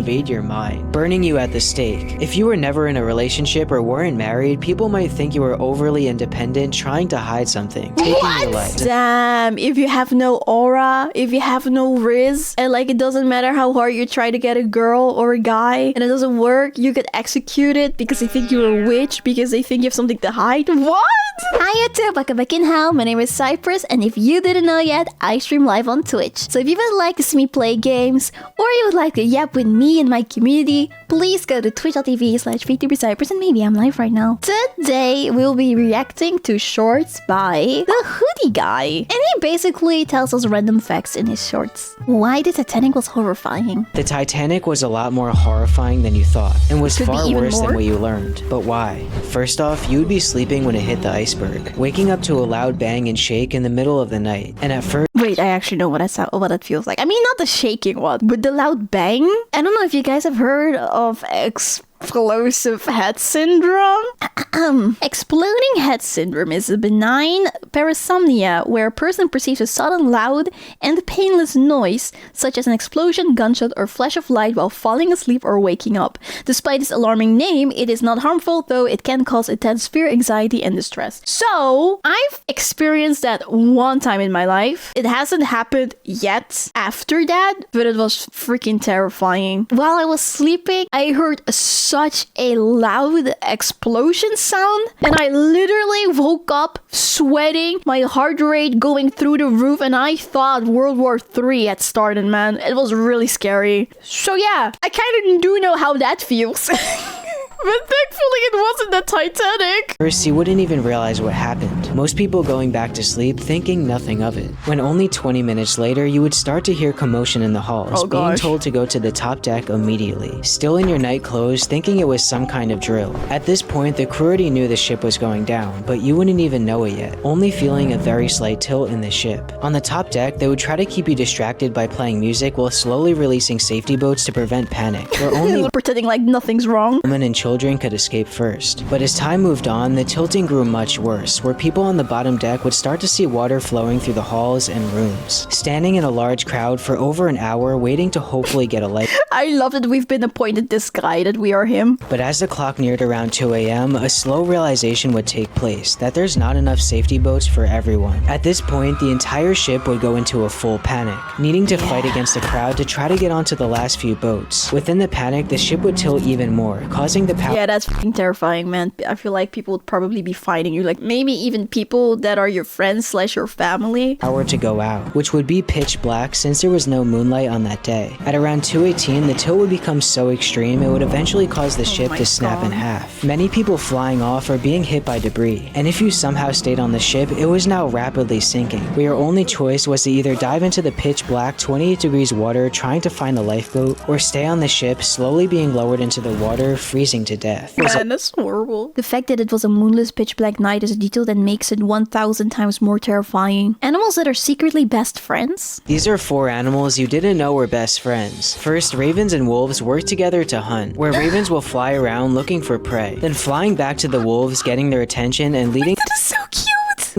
invade your mind, burning you at the stake. If you were never in a relationship or weren't married, people might think you were overly independent, trying to hide something, taking your life. Damn, if you have no aura, if you have no riz, and like it doesn't matter how hard you try to get a girl or a guy, and it doesn't work, you get executed because they think you're a witch, because they think you have something to hide. What? Hi YouTube, welcome back in hell. My name is Cypress, and if you didn't know yet, I stream live on Twitch. So if you would like to see me play games, or you would like to yap with me and my community, please go to twitch.tv/vtuber and maybe I'm live right now. Today, we'll be reacting to shorts by the Hoodie guy. And he basically tells us random facts in his shorts. Why the Titanic was horrifying. The Titanic was a lot more horrifying than you thought, and was far worse than what you learned. But why? First off, you'd be sleeping when it hit the iceberg, waking up to a loud bang and shake in the middle of the night. And at first— Wait, I actually know what that feels like. I mean, not the shaking one, but the loud bang. I don't know if you guys have heard of explosive head syndrome. Exploding head syndrome is a benign parasomnia where a person perceives a sudden loud and painless noise, such as an explosion, gunshot, or flash of light while falling asleep or waking up. Despite its alarming name, it is not harmful, though it can cause intense fear, anxiety, and distress. So, I've experienced that one time in my life. It hasn't happened yet after that, but it was freaking terrifying. While I was sleeping, I heard such a loud explosion sound, and I literally woke up sweating, my heart rate going through the roof, and I thought World War III had started, man. It was really scary. So yeah, I kind of do know how that feels. But thankfully it wasn't the Titanic. First, you wouldn't even realize what happened, most people going back to sleep thinking nothing of it. When only 20 minutes later, you would start to hear commotion in the halls, being told to go to the top deck immediately, still in your night clothes, thinking it was some kind of drill. At this point, the crew already knew the ship was going down, but you wouldn't even know it yet, only feeling a very slight tilt in the ship. On the top deck, they would try to keep you distracted by playing music while slowly releasing safety boats to prevent panic, where only pretending like nothing's wrong. Women and children could escape first. But as time moved on, the tilting grew much worse, where people on the bottom deck would start to see water flowing through the halls and rooms, standing in a large crowd for over an hour waiting to hopefully get a light. I love that we've been appointed this guy, that we are him. But as the clock neared around 2 a.m., a slow realization would take place that there's not enough safety boats for everyone. At this point, the entire ship would go into a full panic, needing to fight against the crowd to try to get onto the last few boats. Within the panic, the ship would tilt even more, causing the power— Yeah, that's fucking terrifying, man. I feel like people would probably be fighting you, like maybe even people that are your friends / your family. Power to go out, which would be pitch black since there was no moonlight on that day. At around 2:18, the tilt would become so extreme it would eventually cause the ship to snap in half. Many people flying off or being hit by debris. And if you somehow stayed on the ship, it was now rapidly sinking, where your only choice was to either dive into the pitch black 28 degrees water trying to find a lifeboat, or stay on the ship slowly being lowered into the water, freezing to death. Man, that's horrible. The fact that it was a moonless pitch black night is a detail that makes it 1,000 times more terrifying. Animals that are secretly best friends? These are 4 animals you didn't know were best friends. First, ravens and wolves work together to hunt, where ravens will fly around looking for prey, then flying back to the wolves, getting their attention and leading— That is so cute!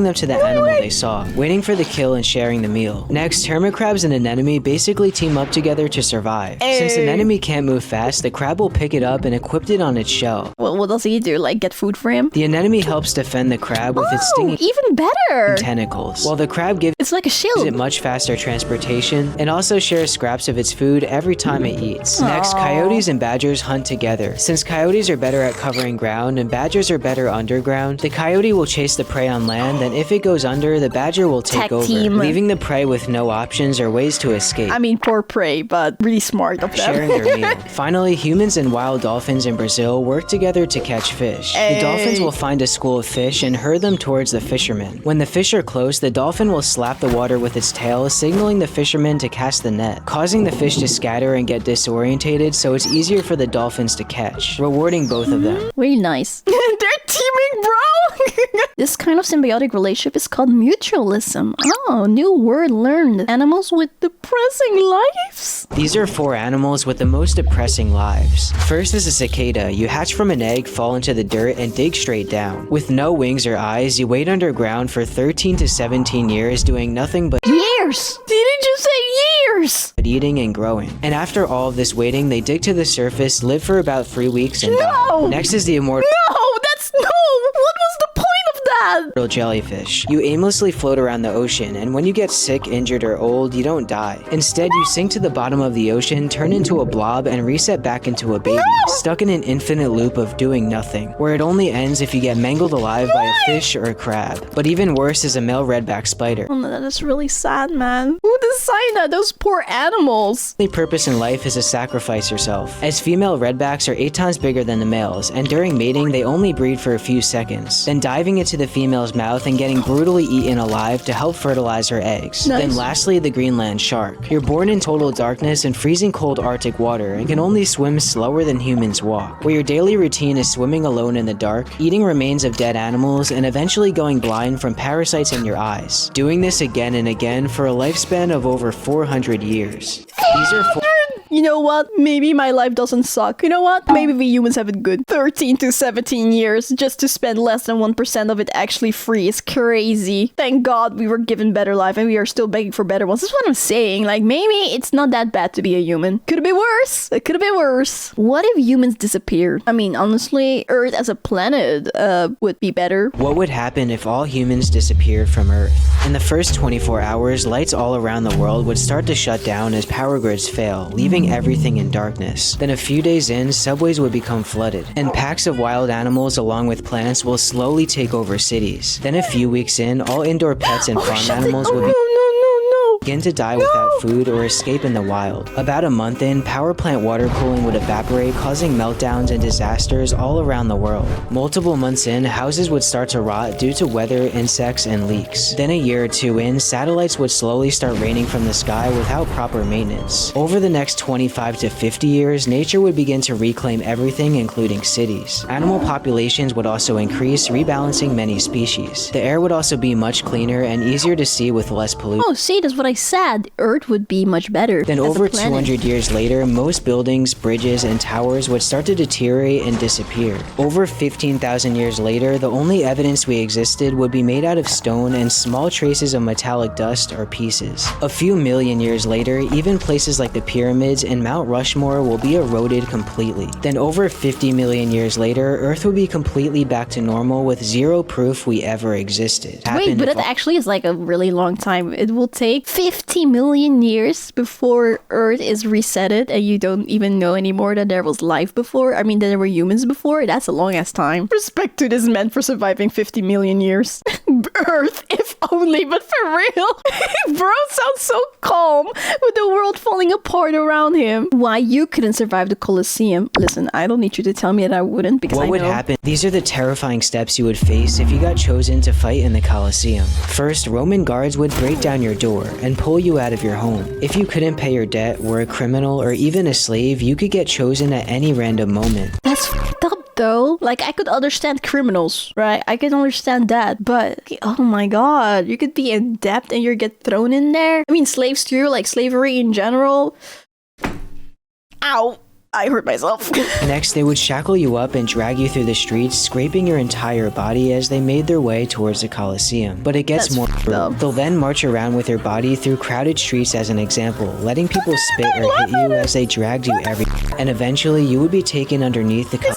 them to the animal they saw, waiting for the kill and sharing the meal. Next, hermit crabs and anemone basically team up together to survive. Since an enemy can't move fast, the crab will pick it up and equip it on its shell. Well, what does he do? Like get food for him? The anemone helps defend the crab with its stinging even better tentacles, while the crab gives it's like a shield. It much faster transportation and also shares scraps of its food every time it eats. Next, coyotes and badgers hunt together. Since coyotes are better at covering ground and badgers are better underground, the coyote will chase the prey on land, and if it goes under, the badger will take over, leaving the prey with no options or ways to escape. I mean, poor prey, but really smart of them. Sharing their meal. Finally, humans and wild dolphins in Brazil work together to catch fish. The dolphins will find a school of fish and herd them towards the fishermen. When the fish are close, the dolphin will slap the water with its tail, signaling the fishermen to cast the net, causing the fish to scatter and get disorientated, so it's easier for the dolphins to catch, rewarding both of them. Really nice. They're teaming, bro! This kind of symbiotic relationship is called mutualism. Oh, new word learned. Animals with depressing lives? These are 4 animals with the most depressing lives. First is a cicada. You hatch from an egg, fall into the dirt, and dig straight down. With no wings or eyes, you wait underground for 13 to 17 years doing nothing but— Years! Didn't you say years! Eating and growing. And after all of this waiting, they dig to the surface, live for about 3 weeks, and die. Next is the immortal What was the point of that? jellyfish. You aimlessly float around the ocean, and when you get sick, injured, or old, you don't die. Instead, you sink to the bottom of the ocean, turn into a blob, and reset back into a baby, stuck in an infinite loop of doing nothing, where it only ends if you get mangled alive by a fish or a crab. But even worse is a male redback spider. Oh, no, that is really sad, man. Who designed that? Those poor animals. The only purpose in life is to sacrifice yourself, as female redbacks are 8 times bigger than the males, and during mating, they only breed for a few seconds, then diving into the female's mouth and getting brutally eaten alive to help fertilize her eggs. Nice. Then lastly, the Greenland shark. You're born in total darkness and freezing cold Arctic water and can only swim slower than humans walk, where your daily routine is swimming alone in the dark, eating remains of dead animals, and eventually going blind from parasites in your eyes. Doing this again and again for a lifespan of over 400 years. These are You know what? Maybe my life doesn't suck. You know what? Maybe we humans have it good. 13 to 17 years just to spend less than 1% of it actually free is crazy. Thank God we were given better life and we are still begging for better ones. That's what I'm saying. Like, maybe it's not that bad to be a human. Could have been worse. It could have been worse. What if humans disappeared? I mean, honestly, Earth as a planet would be better. What would happen if all humans disappeared from Earth? In the first 24 hours, lights all around the world would start to shut down as power grids fail, leaving everything in darkness. Then a few days in, subways would become flooded, and packs of wild animals along with plants will slowly take over cities. Then a few weeks in, all indoor pets and farm animals would begin to die without food or escape in the wild. About a month in, power plant water cooling would evaporate, causing meltdowns and disasters all around the world. Multiple months in, houses would start to rot due to weather, insects, and leaks. Then a year or two in, satellites would slowly start raining from the sky without proper maintenance. Over the next 25 to 50 years, nature would begin to reclaim everything, including cities. Animal populations would also increase, rebalancing many species. The air would also be much cleaner and easier to see with less pollution. Oh, see, that's what I said. Earth would be much better. Then over 200 years later, most buildings, bridges, and towers would start to deteriorate and disappear. Over 15,000 years later, the only evidence we existed would be made out of stone and small traces of metallic dust or pieces. A few million years later, even places like the pyramids and Mount Rushmore will be eroded completely. Then over 50 million years later, Earth will be completely back to normal with zero proof we ever existed. Wait, but it actually is like a really long time. It will take 50 million years before Earth is resetted and you don't even know anymore that there was life before. I mean, that there were humans before. That's a long ass time. Respect to this man for surviving 50 million years. Earth, if only, but for real. Bro sounds so calm with the world falling apart around him. Why you couldn't survive the Colosseum? Listen, I don't need you to tell me that I wouldn't, because what would happen? These are the terrifying steps you would face if you got chosen to fight in the Colosseum. First, Roman guards would break down your door and pull you out of your home. If you couldn't pay your debt, were a criminal, or even a slave, you could get chosen at any random moment. That's fucked up though. Like, I could understand criminals, right? I could understand that, but oh my god, you could be in debt and you get thrown in there. I mean, slaves too, like slavery in general. Ow. I hurt myself. Next, they would shackle you up and drag you through the streets, scraping your entire body as they made their way towards the Colosseum. But it gets more brutal. They'll then march around with your body through crowded streets as an example, letting people spit or hit you as they dragged you everywhere. And eventually, you would be taken underneath the It's not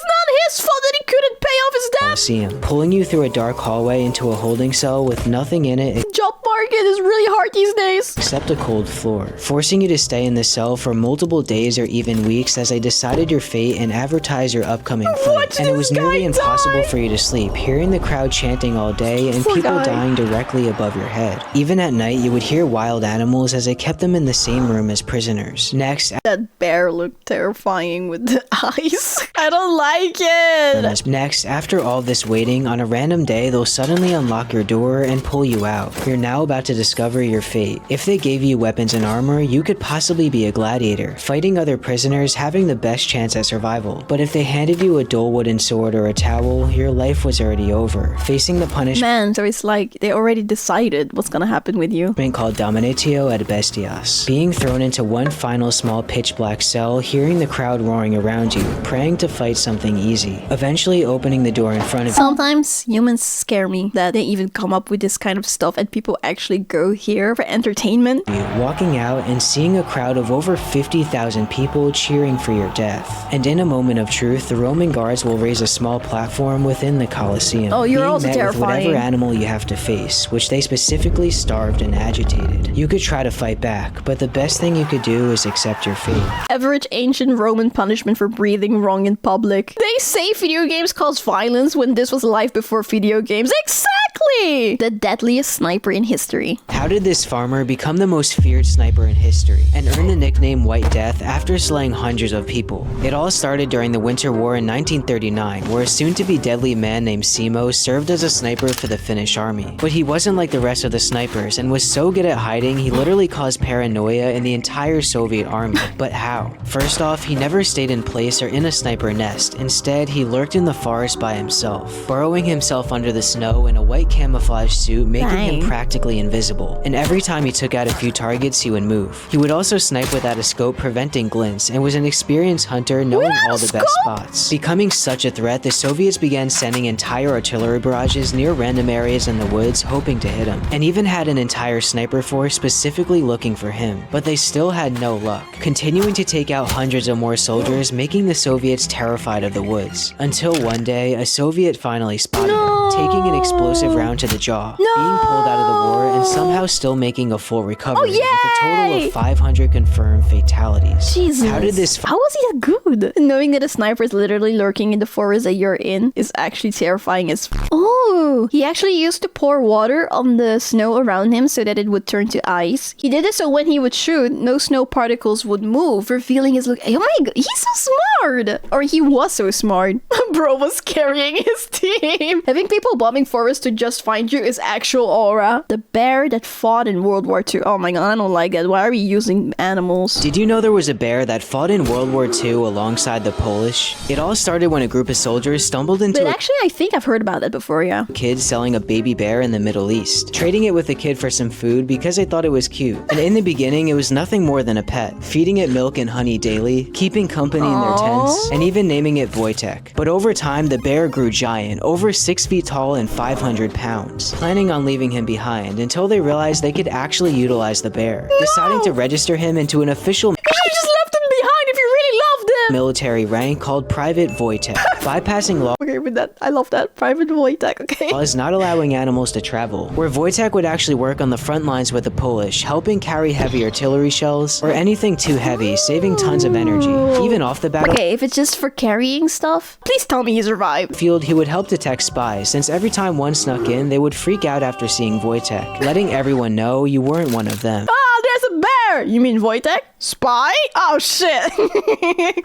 his fault that he couldn't pay off his debt. Colosseum, pulling you through a dark hallway into a holding cell with nothing in it. Job market is really hard these days. Except a cold floor, forcing you to stay in the cell for multiple days or even weeks as they decided your fate and advertise your upcoming flight. And it was nearly impossible for you to sleep, hearing the crowd chanting all day and people dying directly above your head. Even at night, you would hear wild animals as they kept them in the same room as prisoners. Next, that bear looked terrifying with the eyes. I don't like it. Next, after all this waiting, on a random day, they'll suddenly unlock your door and pull you out. You're now about to discover your fate. If they gave you weapons and armor, you could possibly be a gladiator, fighting other prisoners, having the best chance at survival. But if they handed you a dull wooden sword or a towel, your life was already over, facing the punishment Man, so it's like they already decided what's gonna happen with you. Called Dominatio et Bestias. Being thrown into one final small pitch black cell, hearing the crowd roaring around you, praying to fight something easy, eventually opening the door in front of you. Sometimes humans scare me that they even come up with this kind of stuff and people actually go here for entertainment. Walking out and seeing a crowd of over 50,000 people cheering for your death. And in a moment of truth, the Roman guards will raise a small platform within the Colosseum. Oh, you're also met terrifying. with whatever animal you have to face, which they specifically starved and agitated. You could try to fight back, but the best thing you could do is accept your fate. Average ancient Roman punishment for breathing wrong in public. They say video games cause violence when this was life before video games. Exactly! The deadliest sniper in history. How did this farmer become the most feared sniper in history and earn the nickname White Death after slaying hundreds of people? It all started during the Winter War in 1939, where a soon-to-be deadly man named Simo served as a sniper for the Finnish army. But he wasn't like the rest of the snipers and was so good at hiding he literally caused paranoia in the entire Soviet army. But how? First off, he never stayed in place or in a sniper nest. Instead, he lurked in the forest by himself, burrowing himself under the snow in a white camouflage suit, making him practically invisible. And every time he took out a few targets, he would move. He would also snipe without a scope, preventing glints, and was an experienced hunter knowing all the best spots. Becoming such a threat, the Soviets began sending entire artillery barrages near random areas in the woods, hoping to hit him, and even had an entire sniper force specifically looking for him. But they still had no luck, continuing to take out hundreds of more soldiers, making the Soviets terrified of the woods. Until one day, a Soviet finally spotted him, taking an explosive round to the jaw, being pulled out of the war, and somehow still making a full recovery, with a total of 500 confirmed fatalities. Jesus. How did this How was he that good? Knowing that a sniper is literally lurking in the forest that you're in is actually terrifying as Oh, he actually used to pour water on the snow around him so that it would turn to ice. He did it so when he would shoot, no snow particles would move, revealing his look. Oh my god, he's so smart! Or he was so smart. Bro was carrying his team. Having people bombing forests to just find you is actual aura. The bear that fought in World War II. Oh my god, I don't like that. Why are we using animals? Did you know there was a bear that fought in World War II alongside the Polish? It all started when a group of soldiers stumbled into But actually, I think I've heard about that before, yeah. Kid selling a baby bear in the Middle East, trading it with a kid for some food because they thought it was cute. And in the beginning, it was nothing more than a pet, feeding it milk and honey daily, keeping company in their tents, and even naming it Wojtek. But over time, the bear grew giant, over 6 feet tall and 500 pounds, planning on leaving him behind until they realized they could actually utilize the bear, deciding to register him into an official You just left him behind if you really loved him! military rank called Private Wojtek, bypassing law. Okay, with that, I love that. Private Wojtek, okay? Laws not allowing animals to travel, where Wojtek would actually work on the front lines with the Polish, helping carry heavy artillery shells or anything too heavy, saving tons of energy. Even off the battlefield, Okay, if it's just for carrying stuff, please tell me he survived. he would help detect spies, since every time one snuck in, they would freak out after seeing Wojtek, letting everyone know you weren't one of them. Ah, there's a bear! You mean Wojtek? Spy? Oh shit!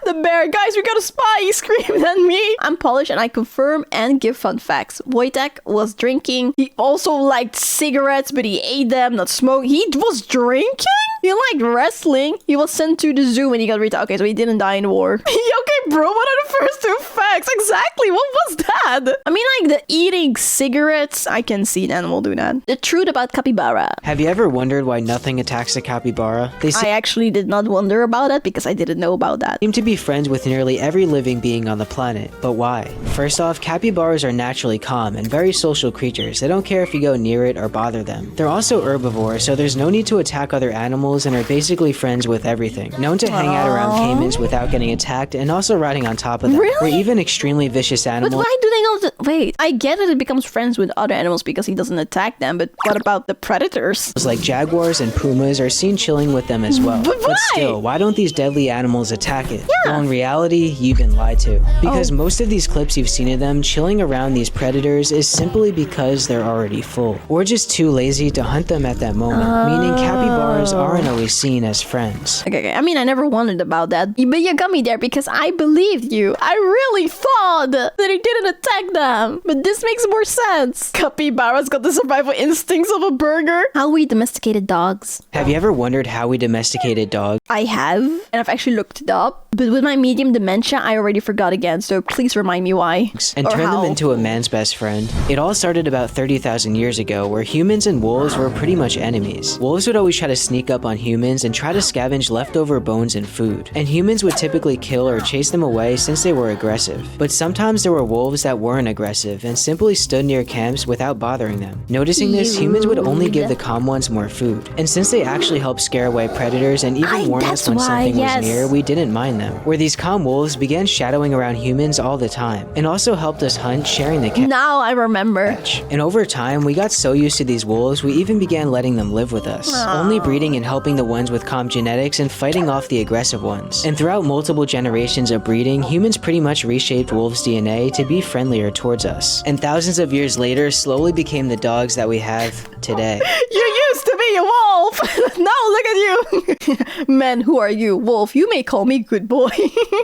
The bear, guys, we got a spy! He screamed at me! I'm Polish and I confirm and give fun facts. Wojtek was drinking. He also liked cigarettes, but he ate them, not smoke. He was drinking? He liked wrestling. He was sent to the zoo when he got retired. Okay, so he didn't die in the war. Okay, bro, what are the first two facts? Exactly, what was that? I mean, like, the eating cigarettes, I can see an animal do that. The truth about capybara. Have you ever wondered why nothing attacks a capybara? They I actually did not wonder about it because I didn't know about that. seem to be friends with nearly every living being on the planet, but why? First off, capybaras are naturally calm and very social creatures. They don't care if you go near it or bother them. They're also herbivores, so there's no need to attack other animals and are basically friends with everything. Known to hang out around caimans without getting attacked and also riding on top of them. Really? Or even extremely vicious But animals. why do they not... Wait, I get it becomes friends with other animals because he doesn't attack them, but what about the predators? Like jaguars and pumas are seen chilling with them as well. But why? Still, why don't these deadly animals attack it? Well, in reality, you've been lied to. Because most of these clips you've seen of them chilling around these predators is simply because they're already full. Or just too lazy to hunt them at that moment. Meaning capybaras aren't always seen as friends. Okay, I mean, I never wondered about that, but you got me there because I believed you. I really thought that he didn't attack them, but this makes more sense. Capybaras got the survival instincts of a burger. How we domesticated dogs. Have you ever wondered how we domesticated dogs? I have, and I've actually looked it up. But with my medium dementia, I already forgot again, so please remind me why. And turn them into a man's best friend. It all started about 30,000 years ago, where humans and wolves were pretty much enemies. Wolves would always try to sneak up on humans and try to scavenge leftover bones and food. And humans would typically kill or chase them away since they were aggressive. But sometimes there were wolves that weren't aggressive and simply stood near camps without bothering them. Noticing this, humans would only give the calm ones more food. And since they actually helped scare away predators and even warn us when something was near, we didn't mind them. Where these calm wolves began shadowing around humans all the time, and also helped us hunt, sharing the catch. Now I remember. And over time, we got so used to these wolves, we even began letting them live with us, only breeding and helping the ones with calm genetics and fighting off the aggressive ones. And throughout multiple generations of breeding, humans pretty much reshaped wolves' DNA to be friendlier towards us. And thousands of years later, slowly became the dogs that we have today. You used to be a wolf! Now look at you! Man, who are you? Wolf, you may call me good boy.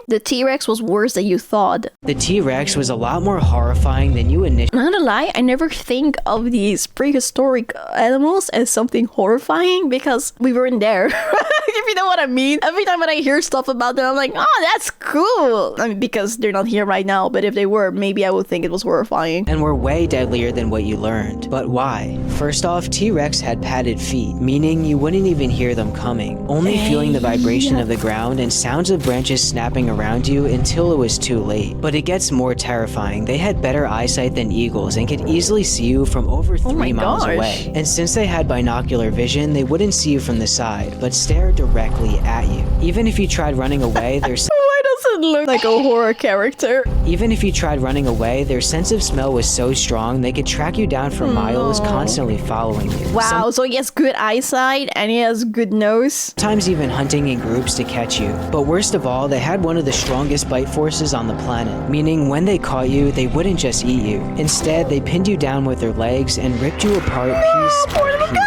The T-Rex was worse than you thought. The T-Rex was a lot more horrifying than you initially. Not gonna lie, I never think of these prehistoric animals as something horrifying because we weren't there. If you know what I mean. Every time when I hear stuff about them, I'm like, oh, that's cool. I mean, because they're not here right now, but if they were, maybe I would think it was horrifying. And were way deadlier than what you learned. But why? First off, T-Rex had padded feet, meaning you wouldn't even hear them coming, only feeling the vibration of the ground and sounds of branches snapping around you until it was too late. But it gets more terrifying. They had better eyesight than eagles and could easily see you from over 3 miles away. And since they had binocular vision, they wouldn't see you from the side, but stare directly at you. Even if you tried running away, their Why does it look like a horror character? Even if you tried running away, their sense of smell was so strong they could track you down for miles, constantly following you. Wow, so he has good eyesight and he has good nose. Sometimes even hunting in groups to catch you. But worst of all, they had one of the strongest bite forces on the planet, meaning when they caught you, they wouldn't just eat you. Instead, they pinned you down with their legs and ripped you apart piece by piece.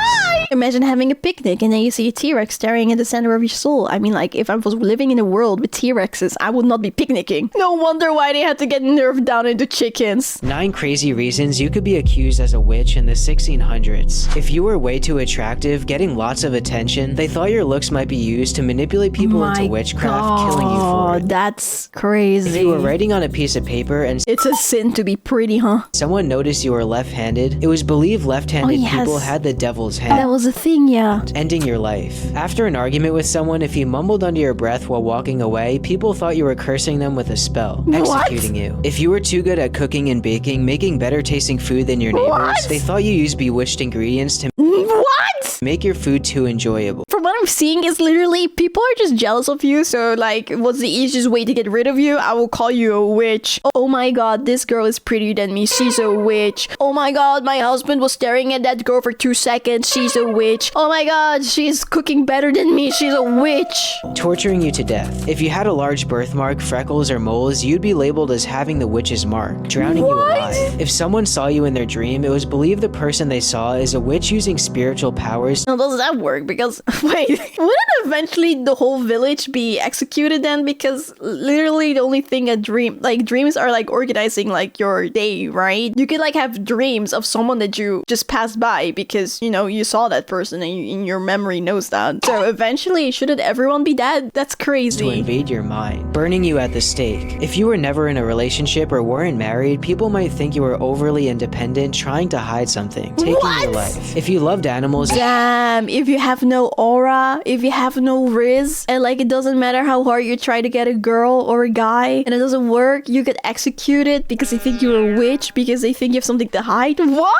Imagine having a picnic and then you see a T-Rex staring at the center of your soul. I mean, like, if I was living in a world with T-Rexes, I would not be picnicking. No wonder why they had to get nerfed down into chickens. 9 crazy reasons you could be accused as a witch in the 1600s. If you were way too attractive, getting lots of attention, they thought your looks might be used to manipulate people into witchcraft, killing you for it. That's crazy. If you were writing on a piece of paper and it's a sin to be pretty, huh? someone noticed you were left-handed, it was believed left-handed people had the devil's hand. That was a thing, yeah. Ending your life. After an argument with someone, if you mumbled under your breath while walking away, people thought you were cursing them with a spell, executing you. If you were too good at cooking and baking, making better tasting food than your neighbors, they thought you used bewitched ingredients to make your food too enjoyable. From what I'm seeing is literally people are just jealous of you. So like, what's the easiest way to get rid of you? I will call you a witch. Oh my god, this girl is prettier than me. She's a witch. Oh my god, my husband was staring at that girl for 2 seconds. She's a witch. Oh my god, she's cooking better than me. She's a witch. Torturing you to death. If you had a large birthmark, freckles, or moles, you'd be labeled as having the witch's mark, drowning you alive. If someone saw you in their dream, it was believed the person they saw is a witch using spiritual powers. How does that work? Because, wait, wouldn't eventually the whole village be executed then? Because literally the only thing dreams are like organizing like your day, right? You could like have dreams of someone that you just passed by because, you know, you saw that person and your memory knows that. So eventually, shouldn't everyone be dead? That's crazy. To invade your mind, burning you at the stake. If you were never in a relationship or weren't married, people might think you were overly independent, trying to hide something, taking your life. If you loved animals, damn, if you have no aura, if you have no riz, and like it doesn't matter how hard you try to get a girl or a guy, and it doesn't work, you get executed because they think you're a witch, because they think you have something to hide. What?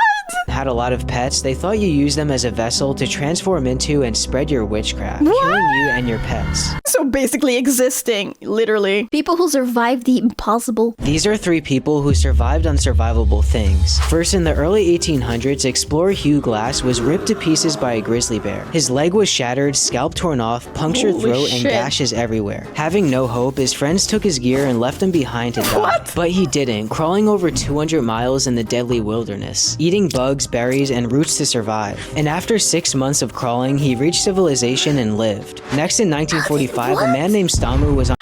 Had a lot of pets, they thought you used them as a vessel to transform into and spread your witchcraft, killing you and your pets. So basically existing, literally. People who survived the impossible. These are 3 people who survived unsurvivable things. First, in the early 1800s, explorer Hugh Glass was ripped to pieces by a grizzly bear. His leg was shattered, scalp torn off, punctured throat, and gashes everywhere. Having no hope, his friends took his gear and left him behind to die. But he didn't, crawling over 200 miles in the deadly wilderness, eating bugs, berries, and roots to survive. And after 6 months of crawling, he reached civilization and lived. Next, in 1945, a man named Stamu was on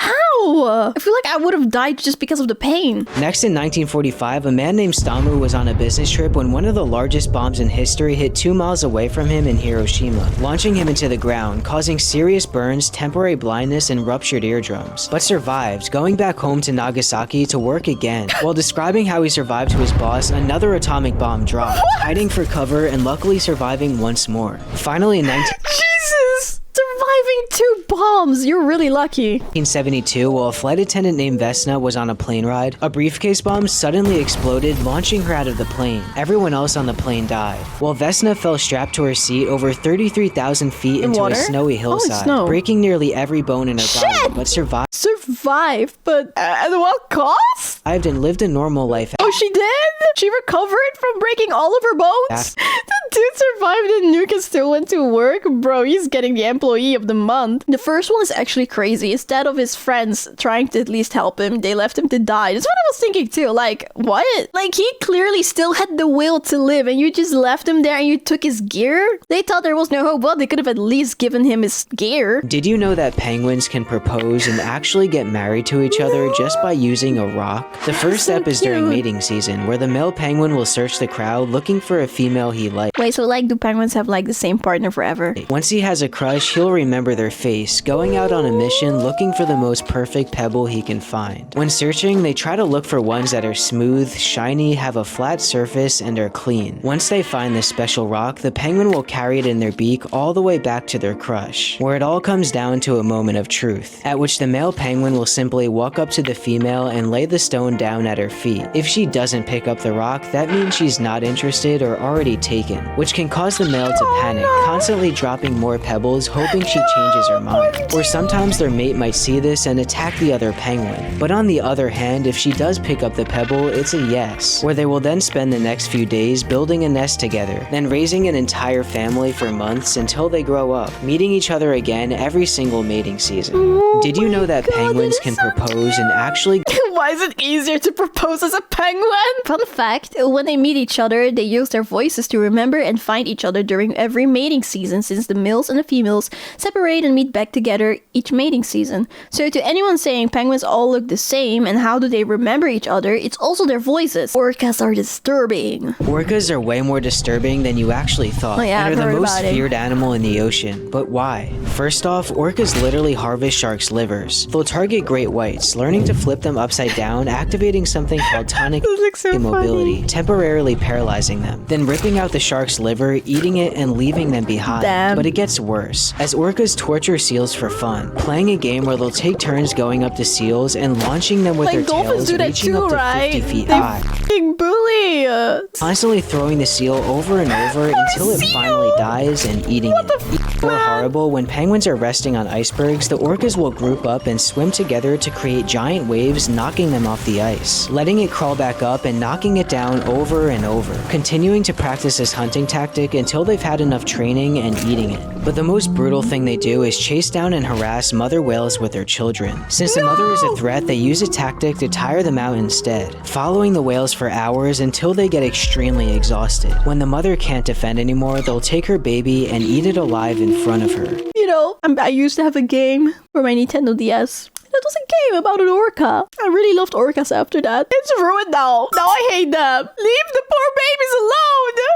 I feel like I would have died just because of the pain. Next, in 1945, a man named Stamu was on a business trip when one of the largest bombs in history hit 2 miles away from him in Hiroshima, launching him into the ground, causing serious burns, temporary blindness, and ruptured eardrums, but survived, going back home to Nagasaki to work again. While describing how he survived to his boss, another atomic bomb dropped, hiding for cover and luckily surviving once more. Finally, in Jesus! Surviving 2 bombs! You're really lucky. 1972, while a flight attendant named Vesna was on a plane ride, a briefcase bomb suddenly exploded, launching her out of the plane. Everyone else on the plane died, while Vesna fell strapped to her seat over 33,000 feet into a snowy hillside, breaking nearly every bone in her body, but survived. Survived, but at what cost? And lived a normal life. Oh, she did? She recovered from breaking all of her bones? The dude survived and Nuke still went to work? Bro, he's getting the employee of the month. The first one is actually crazy. Instead of his friends trying to at least help him, they left him to die. That's what I was thinking too. Like, what? Like, he clearly still had the will to live and you just left him there and you took his gear? They thought there was no hope. Well, they could have at least given him his gear. Did you know that penguins can propose and actually get married to each other just by using a rock? The first step is during mating season, where the male penguin will search the crowd looking for a female he likes. Wait, so like, do penguins have like the same partner forever? Once he has a crush, he'll remember their face, going out on a mission looking for the most perfect pebble he can find. When searching, they try to look for ones that are smooth, shiny, have a flat surface, and are clean. Once they find this special rock, the penguin will carry it in their beak all the way back to their crush, where it all comes down to a moment of truth, at which the male penguin will simply walk up to the female and lay the stone down at her feet. If she doesn't pick up the rock, that means she's not interested or already taken, which can cause the male to panic, constantly dropping more pebbles, hoping she changes her mind. Or sometimes their mate might see this and attack the other penguin. But on the other hand, if she does pick up the pebble, it's a yes, where they will then spend the next few days building a nest together, then raising an entire family for months until they grow up, meeting each other again every single mating season. Did you know that penguins can propose and actually... Why is it easier to propose as a penguin? Fun fact, when they meet each other, they use their voices to remember and find each other during every mating season, since the males and the females separate and meet back together each mating season. So to anyone saying penguins all look the same and how do they remember each other, it's also their voices. Orcas are disturbing. Orcas are way more disturbing than you actually thought, and are the most feared animal in the ocean. But why? First off, orcas literally harvest sharks' livers. They'll target great whites, learning to flip them upside down, activating something called tonic immobility, temporarily paralyzing them, then ripping out the shark's liver, eating it, and leaving them behind. But it gets worse, as orcas torture seals for fun, playing a game where they'll take turns going up to seals and launching them with their tails, reaching up to 50 feet high. Bully us. Constantly throwing the seal over and over until it finally dies and eating it. More horrible, when penguins are resting on icebergs, the orcas will group up and swim together to create giant waves, knocking them off the ice, letting it crawl back up and knocking it down over and over, continuing to practice this hunting tactic until they've had enough training and eating it. But the most brutal thing they do is chase down and harass mother whales with their children. Since the mother is a threat, they use a tactic to tire them out instead, following the whales for hours until they get extremely exhausted. When the mother can't defend anymore, they'll take her baby and eat it alive in front of her. You know, I used to have a game for my Nintendo DS. It was a game about an orca. I really loved orcas after that. It's ruined now. Now I hate them. Leave the poor babies alone.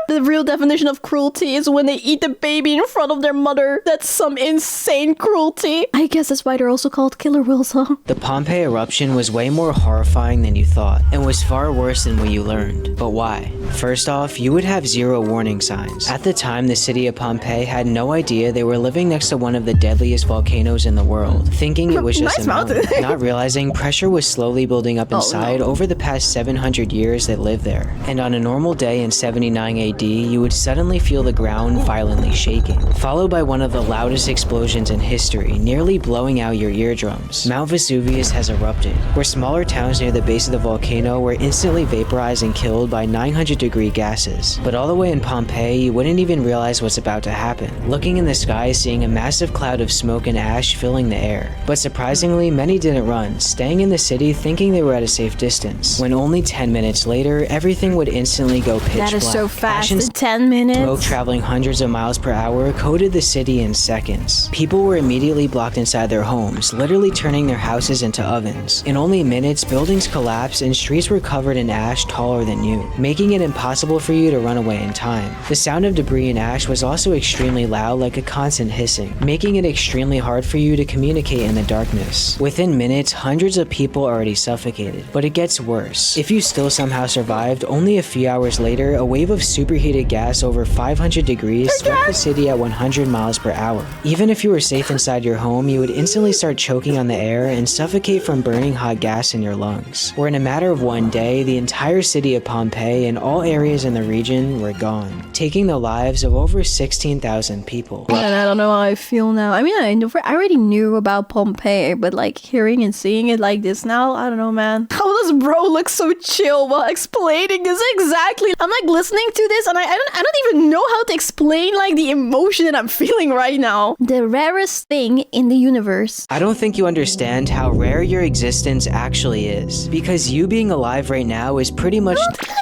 The real definition of cruelty is when they eat the baby in front of their mother. That's some insane cruelty. I guess that's why they're also called killer whales, huh? The Pompeii eruption was way more horrifying than you thought, and was far worse than what you learned. But why? First off, you would have zero warning signs. At the time, the city of Pompeii had no idea they were living next to one of the deadliest volcanoes in the world, thinking it was just a mountain. Not realizing pressure was slowly building up inside over the past 700 years that lived there. And on a normal day in 79 AD, you would suddenly feel the ground violently shaking, followed by one of the loudest explosions in history, nearly blowing out your eardrums. Mount Vesuvius has erupted, where smaller towns near the base of the volcano were instantly vaporized and killed by 900-degree gases. But all the way in Pompeii, you wouldn't even realize what's about to happen, looking in the sky, seeing a massive cloud of smoke and ash filling the air. But surprisingly, many didn't run, staying in the city thinking they were at a safe distance. When only 10 minutes later, everything would instantly go pitch black. That is so fast. In 10 minutes. Smoke traveling hundreds of miles per hour coated the city in seconds. People were immediately blocked inside their homes, literally turning their houses into ovens. In only minutes, buildings collapsed and streets were covered in ash taller than you, making it impossible for you to run away in time. The sound of debris and ash was also extremely loud, like a constant hissing, making it extremely hard for you to communicate in the darkness. Within minutes, hundreds of people already suffocated. But it gets worse. If you still somehow survived, only a few hours later, a wave of superheated gas over 500 degrees swept the city at 100 miles per hour. Even if you were safe inside your home, you would instantly start choking on the air and suffocate from burning hot gas in your lungs. Where in a matter of one day, the entire city of Pompeii and all areas in the region were gone, taking the lives of over 16,000 people. And I don't know how I feel now. I mean, I already knew about Pompeii, but like hearing and seeing it like this now, I don't know, man. How does bro look so chill while explaining this exactly? I'm like listening to this and I don't even know how to explain like the emotion that I'm feeling right now. The rarest thing in the universe. I don't think you understand how rare your existence actually is, because you being alive right now is pretty much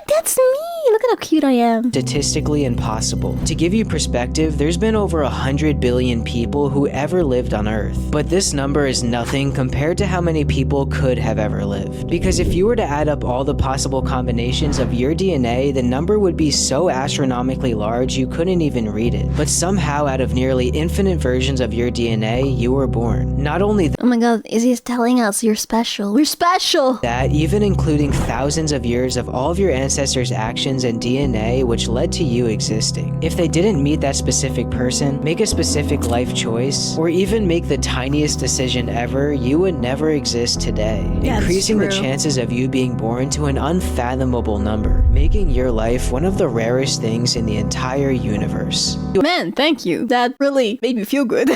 That's me. Look at how cute I am. statistically impossible. To give you perspective, there's been over 100 billion people who ever lived on Earth. But this number is nothing compared to how many people could have ever lived. Because if you were to add up all the possible combinations of your DNA, the number would be so astronomically large you couldn't even read it. But somehow, out of nearly infinite versions of your DNA, you were born. Not only Oh my god, Izzy is telling us you're special. We're special. that, even including thousands of years of all of your ancestors' actions and DNA which led to you existing. If they didn't meet that specific person, make a specific life choice, or even make the tiniest decision ever, you would never exist today, increasing the chances of you being born to an unfathomable number, making your life one of the rarest things in the entire universe. Man, thank you. That really made me feel good.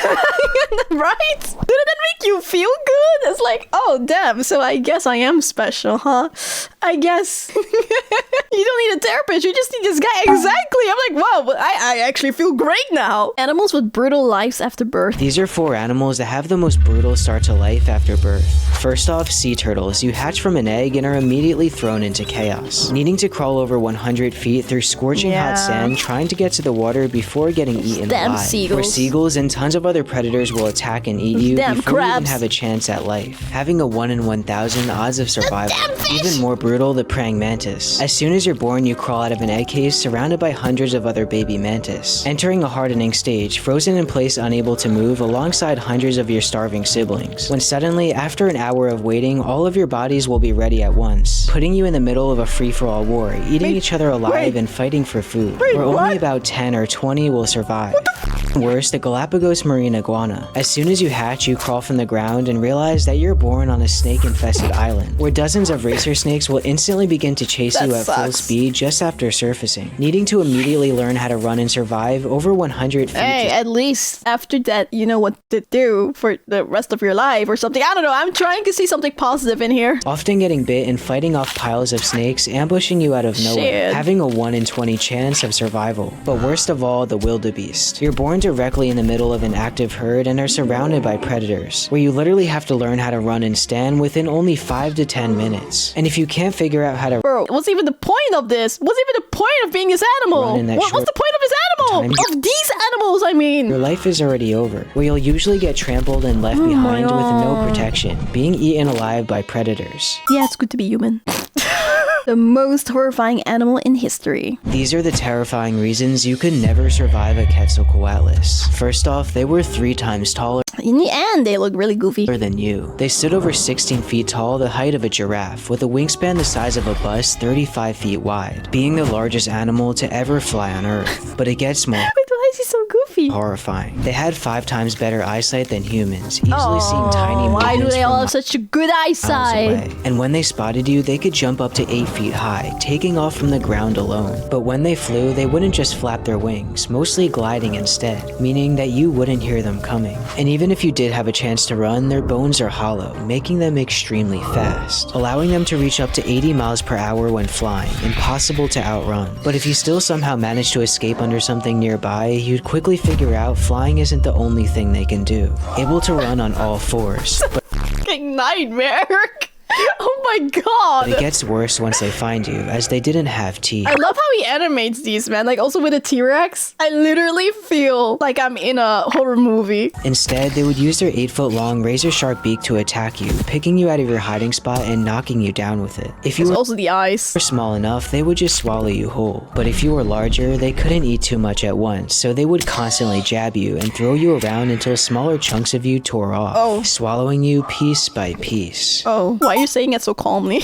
Right? Didn't that make you feel good? It's like, oh damn, so I guess I am special, huh? I guess. You don't need a therapist, you just need this guy. Exactly. I'm like, wow, but I actually feel great now. Animals with brutal lives after birth. These are 4 animals that have the most brutal start to life after birth. First off, sea turtles. You hatch from an egg and are immediately thrown into chaos, needing to crawl over 100 feet through scorching hot sand, trying to get to the water before getting eaten alive. Seagulls. Where seagulls and tons of other predators will attack and eat you before you even have a chance at life, having a 1 in 1,000 odds of survival. Even more brutal, the praying mantis. As soon as you're born, you crawl out of an egg case surrounded by hundreds of other baby mantis, entering a hardening stage, frozen in place, unable to move, alongside hundreds of your starving siblings. When suddenly, after an hour of waiting, all of your bodies will be ready at once, putting you in the middle of a free-for-all war, eating each other alive and fighting for food, where only about 10 or 20 will survive. Worse, the Galapagos marine iguana. As soon as you hatch, you crawl from the ground and realize that you're born on a snake-infested island, where dozens of racer snakes will instantly begin to chase you at full speed just after surfacing, needing to immediately learn how to run and survive over 100 feet. Hey, at least after that, you know what to do for the rest of your life or something. I don't know, I'm trying to see something positive in here. Often getting bit and fighting off piles of snakes ambushing you out of nowhere, having a 1 in 20 chance of survival. But worst of all, the wildebeest. You're born directly in the middle of an active herd and are surrounded by predators, where you literally have to learn how to run and stand within only 5 to 10 minutes. And if you can't figure out how to Bro, what's even the point of this? What's even the point of being this animal? What's the point of this animal? Of these animals, I mean. your life is already over, where you'll usually get trampled and left behind with no protection, being eaten alive by predators. Yeah, it's good to be human. The most horrifying animal in history. These are the terrifying reasons you could never survive a Quetzalcoatlus. First off, they were 3 times taller In the end, they look really goofy. than you. They stood over 16 feet tall, the height of a giraffe, with a wingspan the size of a bus 35 feet wide, being the largest animal to ever fly on Earth. But it gets more Why is he so goofy? horrifying. They had 5 times better eyesight than humans, easily seeing tiny Why do movements they from all have such a good miles eyesight? away. And when they spotted you, they could jump up to 8 feet high, taking off from the ground alone. But when they flew, they wouldn't just flap their wings, mostly gliding instead, meaning that you wouldn't hear them coming. And even if you did have a chance to run, their bones are hollow, making them extremely fast, allowing them to reach up to 80 miles per hour when flying, impossible to outrun. But if you still somehow manage to escape under something nearby, you'd quickly figure out flying isn't the only thing they can do. Able to run on all 4s, but fucking nightmare. Oh my god. But it gets worse once they find you, as they didn't have teeth. I love how he animates these, man. Like, also with a T-Rex. I literally feel like I'm in a horror movie. Instead, they would use their 8-foot-long razor-sharp beak to attack you, picking you out of your hiding spot and knocking you down with it. If you It's were also the eyes. small enough, they would just swallow you whole. But if you were larger, they couldn't eat too much at once, so they would constantly jab you and throw you around until smaller chunks of you tore off, swallowing you piece by piece. Oh, why are you saying it so calmly?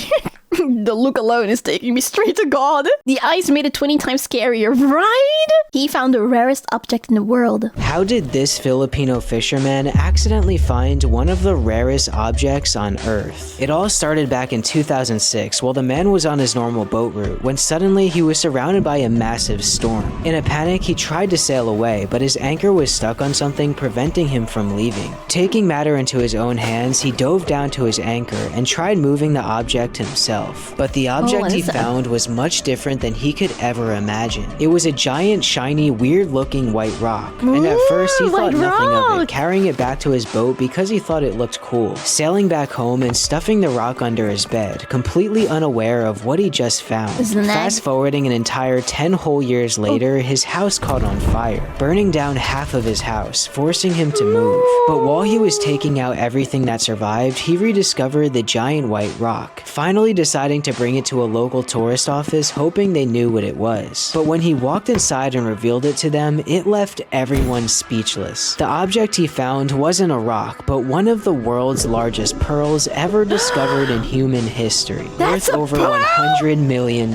The look alone is taking me straight to God. The eyes made it 20 times scarier, right? He found the rarest object in the world. How did this Filipino fisherman accidentally find one of the rarest objects on Earth? It all started back in 2006 while the man was on his normal boat route when suddenly he was surrounded by a massive storm. In a panic, he tried to sail away, but his anchor was stuck on something preventing him from leaving. Taking matter into his own hands, he dove down to his anchor and tried moving the object himself. But the object he found was much different than he could ever imagine. It was a giant, shiny, weird-looking white rock. And at first, he thought nothing of it, carrying it back to his boat because he thought it looked cool. Sailing back home and stuffing the rock under his bed, completely unaware of what he just found. Fast forwarding an entire 10 whole years later, his house caught on fire, burning down half of his house, forcing him to move. But while he was taking out everything that survived, he rediscovered the giant white rock, finally deciding to bring it to a local tourist office, hoping they knew what it was. But when he walked inside and revealed it to them, it left everyone speechless. The object he found wasn't a rock, but one of the world's largest pearls ever discovered in human history, worth over $100 million.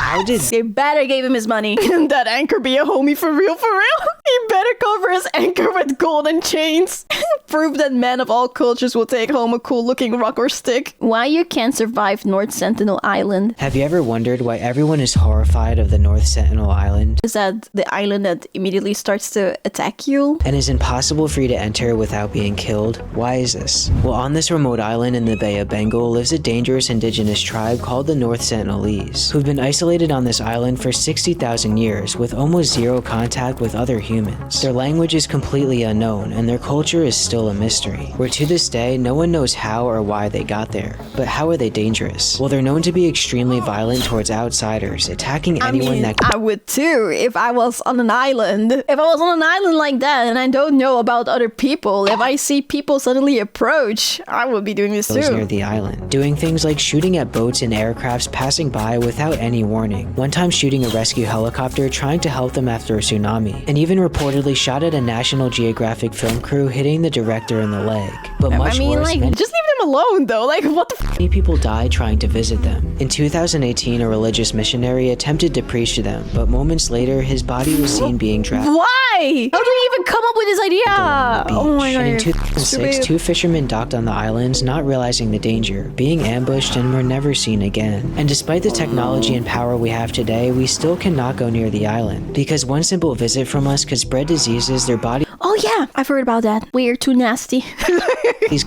How did They better give him his money. Can that anchor be a homie for real, for real? He better cover his anchor with golden chains. Prove that men of all cultures will take home a cool looking rock or stick. Why you can't survive North Sentinel Island? Have you ever wondered why everyone is horrified of the North Sentinel Island? Is that the island that immediately starts to attack you? And is impossible for you to enter without being killed? Why is this? Well, on this remote island in the Bay of Bengal lives a dangerous indigenous tribe called the North Sentinelese, who've been isolated on this island for 60,000 years with almost zero contact with other humans. Their language is completely unknown, and their culture is still a mystery, where to this day, no one knows how or why they got there. But how are they dangerous? Well, they're known to be extremely violent towards outsiders, attacking anyone that I would too if I was on an island. If I was on an island like that and I don't know about other people, if I see people suddenly approach, I would be doing this goes too. near the island, doing things like shooting at boats and aircrafts passing by without any warning. One time shooting a rescue helicopter trying to help them after a tsunami, and even reportedly shot at a National Geographic film crew, hitting the director in the leg. But much worse, like, just leave them alone though. Like, what the many people died trying to visit them. In 2018, a religious missionary attempted to preach to them, but moments later, his body was seen being dragged. Why? How did he even come up with this idea? Oh my god. And in 2006, two fishermen docked on the islands, not realizing the danger, being ambushed, and were never seen again. And despite the technology and power we have today, we still cannot go near the island, because one simple visit from us could spread diseases their bodies Oh yeah, I've heard about that. We're too nasty.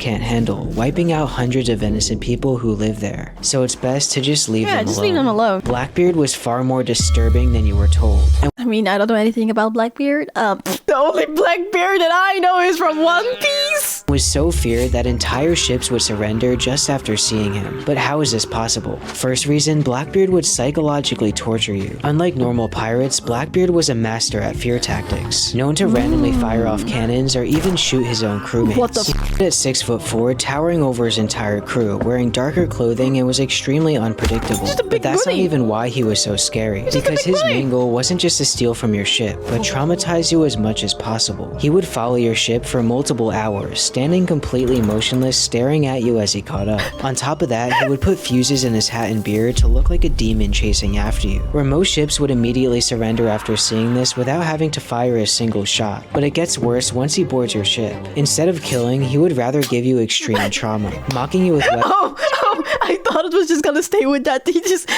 can't handle, wiping out hundreds of innocent people who live there. So it's best to just leave them alone. Yeah, just leave them alone. Blackbeard was far more disturbing than you were told. And I mean, I don't know anything about Blackbeard. The only Blackbeard that I know is from One Piece. was so feared that entire ships would surrender just after seeing him. But how is this possible? First reason, Blackbeard would psychologically torture you. Unlike normal pirates, Blackbeard was a master at fear tactics, known to randomly fire off cannons or even shoot his own crewmates. What the At 6'4", towering over his entire crew, wearing darker clothing and was extremely unpredictable. But that's not even why he was so scary. Because his main goal wasn't just to steal from your ship, but traumatize you as much as possible. He would follow your ship for multiple hours, standing completely motionless, staring at you as he caught up. On top of that, he would put fuses in his hat and beard to look like a demon chasing after you. Where most ships would immediately surrender after seeing this without having to fire a single shot. But it gets worse once he boards your ship. Instead of killing, he would rather give you extreme trauma, mocking you with weapons. Oh, I thought it was just gonna stay with that. He just...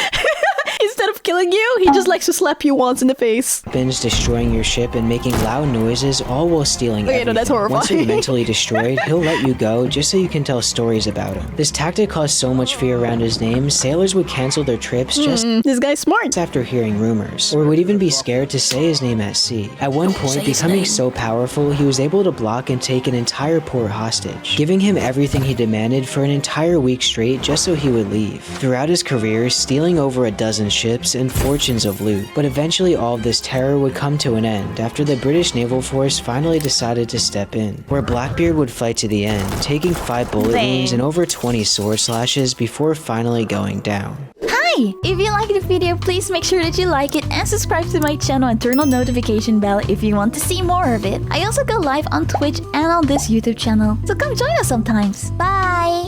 His instead of killing you, he just likes to slap you once in the face. Destroying your ship and making loud noises, all while stealing everything. No, that's horrifying. Once you're mentally destroyed, he'll let you go just so you can tell stories about him. This tactic caused so much fear around his name, sailors would cancel their trips just this guy's smart. after hearing rumors, or would even be scared to say his name at sea. At one point, becoming so powerful, he was able to block and take an entire port hostage, giving him everything he demanded for an entire week straight just so he would leave. Throughout his career, stealing over a dozen ships and fortunes of loot, but eventually all of this terror would come to an end after the British naval force finally decided to step in, where Blackbeard would fight to the end, taking 5 bullet wounds and over 20 sword slashes before finally going down. Hi! If you liked the video, please make sure that you like it and subscribe to my channel and turn on notification bell if you want to see more of it. I also go live on Twitch and on this YouTube channel, so come join us sometimes. Bye!